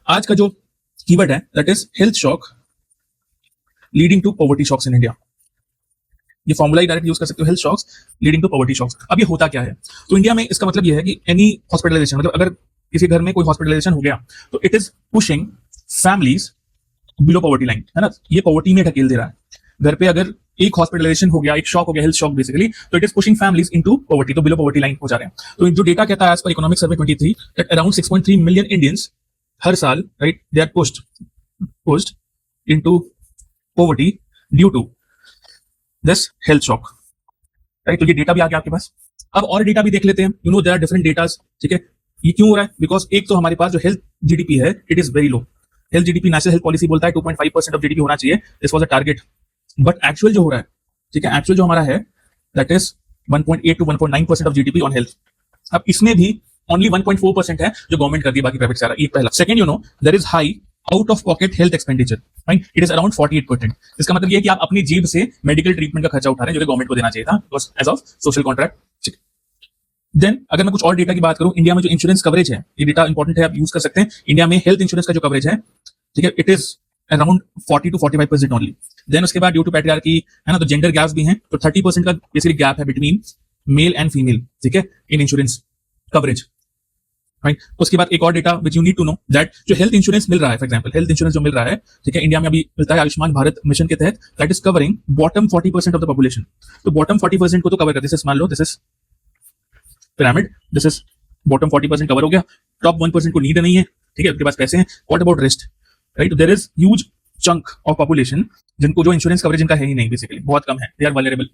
आज का जो कीवर्ड है that is health shock leading to poverty shocks in India. ये फॉर्मूला ही डायरेक्ट यूज कर सकते हो, health shocks leading to poverty shocks. अब ये होता क्या है? तो इंडिया में इसका मतलब ये है कि एनी हॉस्पिटलाइजेशन, मतलब अगर किसी घर में कोई हॉस्पिटलाइजेशन हो गया तो it is pushing families below poverty line, है ना। ये पॉवर्टी में ढकेल दे रहा है। घर पे अगर एक हॉस्पिटलाइजेशन हो गया, एक शॉक हो गया, हेल्थ शॉक बेसिकली, तो it is pushing families into poverty, तो बिलो पॉवर्टी लाइन हो जा रहे हैं। तो जो डेटा कहता है as per economic survey 23 that around 6.3 million Indians हर साल, right, they are pushed into poverty due to this health shock, right. तो ये डेटा भी आ गया आपके पास। अब और डेटा भी देख लेते हैं। You know there are different datas, ठीक है। ये क्यों हो रहा है? बिकॉज एक तो हमारे पास जो हेल्थ जीडीपी है it is very low. Health GDP, national health policy बोलता है 2.5% ऑफ जीडीपी होना चाहिए, this was a target, but actual जो हो रहा है, ठीक है, एक्चुअल जो हमारा है that is 1.8 to 1.9% of GDP on health. अब इसमें भी ओनली 1.4% है जो गवर्नमेंट कर दी, बाकी प्राइवेट सारा। ये पहला। Second, you know there is high out of pocket health expenditure, right, it is around 48%। इसका मतलब ये है कि आप अपनी जेब से मेडिकल ट्रीटमेंट का खर्चा उठा रहे हैं जो कि गवर्नमेंट को देना चाहिए था as of social contract. Then अगर मैं कुछ और डेटा की बात करूं, इंडिया में जो इंश्योरेंस कवरेज है, ये डेटा इंपॉर्टेंट है, आप यूज कर सकते हैं। इंडिया में हेल्थ इंश्योरेंस का जो कवरेज है, ठीक है, it is around 40 to 45% only. Then उसके बाद ड्यू टू पैट्रियार्की, है ना, तो जेंडर गैप्स भी हैं, तो 30% का बेसिकली गैप है बिटवीन मेल एंड फीमेल, ठीक है, इन इंश्योरेंस कवरेज, राइट। उसके बाद एक और data which you need to know that जो हेल्थ इंश्योरेंस मिल रहा है, फॉर एग्जांपल हेल्थ इंश्योरेंस जो मिल रहा है, ठीक है, इंडिया में अभी मिलता है आयुष्मान भारत मिशन के तहत, that is covering bottom 40% of the population. तो बॉटम 40% को तो कवर करते हैं। मान लो this is pyramid, this is bottom 40% cover हो गया, टॉप 1% को नीड नहीं है, ठीक है, उनके पास पैसे हैं। What about rest, right? There is huge chunk of population जिनको जो इंश्योरेंस कवरेज इनका है ही नहीं, बेसिकली बहुत कम है, दे आर वल्नरेबल,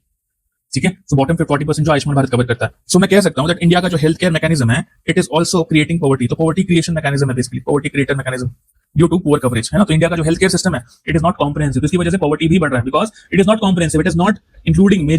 ठीक है। सो बॉटम पे 40% जो आयुष्मान भारत कवर करता है। सो मैं कह सकता हूं दैट इंडिया का जो हेल्थ केयर मैकेनिज्म है it is also creating poverty. तो पॉवर्टी क्रिएशन मैकेनिज्म है basically, poverty creator mechanism due to poor coverage, है ना। तो इंडिया का जो हेल्थ केयर सिस्टम है इट इज नॉट कॉम्प्रिहेंसिव, इसकी वजह से पॉवर्टी भी बढ़ रहा है, because it is not comprehensive, it is not including major